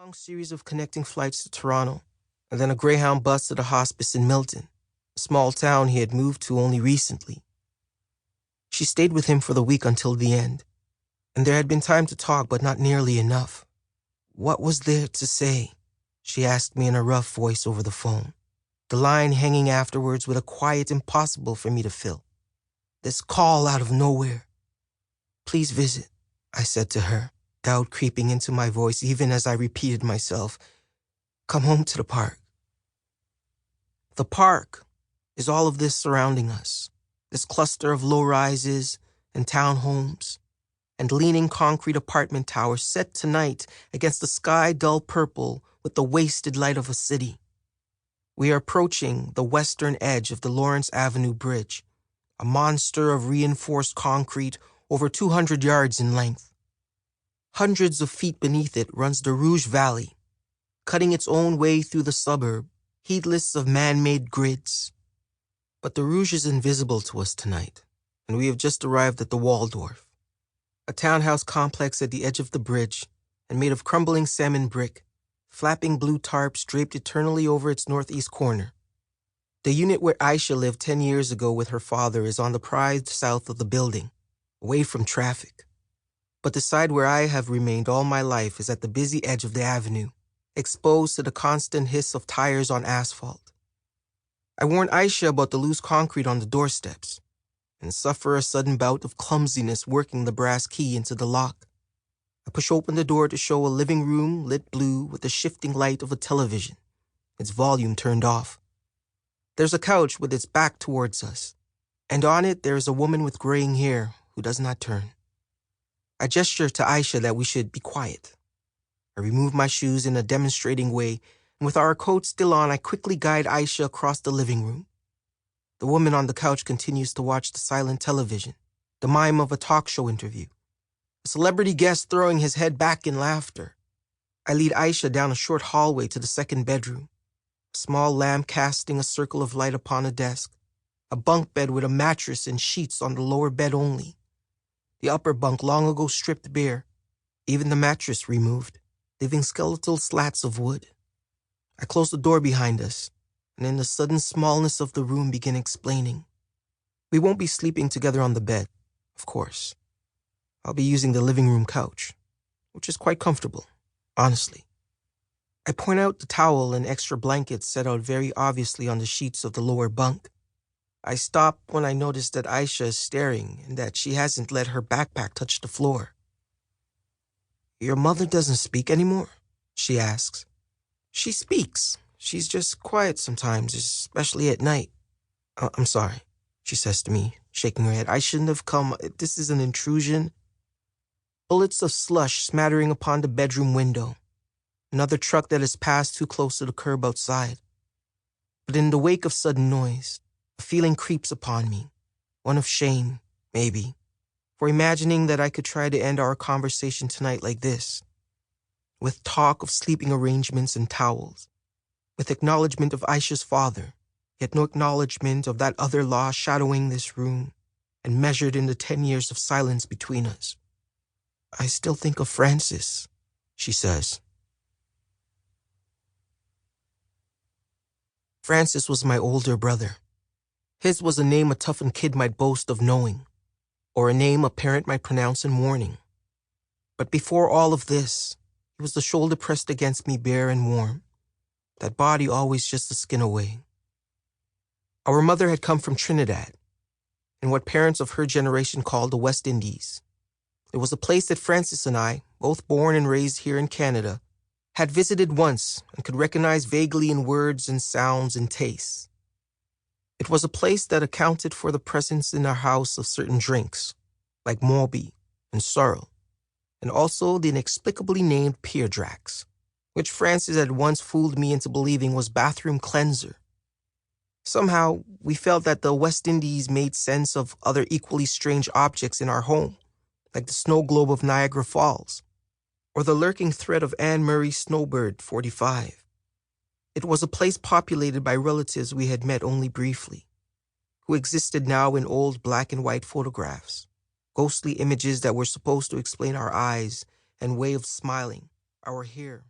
long series of connecting flights to Toronto, and then a Greyhound bus to the hospice in Milton, a small town he had moved to only recently. She stayed with him for the week until the end, and there had been time to talk, but not nearly enough. What was there to say? She asked me in a rough voice over the phone, the line hanging afterwards with a quiet impossible for me to fill. This call out of nowhere. Please visit, I said to her, doubt creeping into my voice even as I repeated myself. Come home to the park. The park is all of this surrounding us, this cluster of low-rises and townhomes and leaning concrete apartment towers set tonight against the sky dull purple with the wasted light of a city. We are approaching the western edge of the Lawrence Avenue Bridge, a monster of reinforced concrete over 200 yards in length. Hundreds of feet beneath it runs the Rouge Valley, cutting its own way through the suburb, heedless of man-made grids. But the Rouge is invisible to us tonight, and we have just arrived at the Waldorf, a townhouse complex at the edge of the bridge and made of crumbling salmon brick, flapping blue tarps draped eternally over its northeast corner. The unit where Aisha lived 10 years ago with her father is on the prized south of the building, away from traffic. But the side where I have remained all my life is at the busy edge of the avenue, exposed to the constant hiss of tires on asphalt. I warn Aisha about the loose concrete on the doorsteps and suffer a sudden bout of clumsiness working the brass key into the lock. I push open the door to show a living room lit blue with the shifting light of a television, its volume turned off. There's a couch with its back towards us, and on it there is a woman with graying hair who does not turn. I gesture to Aisha that we should be quiet. I remove my shoes in a demonstrating way, and with our coats still on, I quickly guide Aisha across the living room. The woman on the couch continues to watch the silent television, the mime of a talk show interview, a celebrity guest throwing his head back in laughter. I lead Aisha down a short hallway to the second bedroom, a small lamp casting a circle of light upon a desk, a bunk bed with a mattress and sheets on the lower bed only. The upper bunk long ago stripped bare, even the mattress removed, leaving skeletal slats of wood. I close the door behind us, and in the sudden smallness of the room begin explaining. We won't be sleeping together on the bed, of course. I'll be using the living room couch, which is quite comfortable, honestly. I point out the towel and extra blankets set out very obviously on the sheets of the lower bunk. I stop when I notice that Aisha is staring and that she hasn't let her backpack touch the floor. Your mother doesn't speak anymore? She asks. She speaks. She's just quiet sometimes, especially at night. I'm sorry, she says to me, shaking her head. I shouldn't have come. This is an intrusion. Bullets of slush smattering upon the bedroom window. Another truck that has passed too close to the curb outside. But in the wake of sudden noise, a feeling creeps upon me, one of shame, maybe, for imagining that I could try to end our conversation tonight like this, with talk of sleeping arrangements and towels, with acknowledgement of Aisha's father, yet no acknowledgement of that other law shadowing this room and measured in the 10 years of silence between us. I still think of Francis, she says. Francis was my older brother. His was a name a toughened kid might boast of knowing, or a name a parent might pronounce in mourning. But before all of this, he was the shoulder pressed against me bare and warm, that body always just the skin away. Our mother had come from Trinidad, in what parents of her generation called the West Indies. It was a place that Francis and I, both born and raised here in Canada, had visited once and could recognize vaguely in words and sounds and tastes. It was a place that accounted for the presence in our house of certain drinks, like Morby and Sorrel, and also the inexplicably named Pierre, which Francis had once fooled me into believing was bathroom cleanser. Somehow, we felt that the West Indies made sense of other equally strange objects in our home, like the snow globe of Niagara Falls, or the lurking thread of Anne Murray's Snowbird 45. It was a place populated by relatives we had met only briefly, who existed now in old black and white photographs, ghostly images that were supposed to explain our eyes and way of smiling, our hair,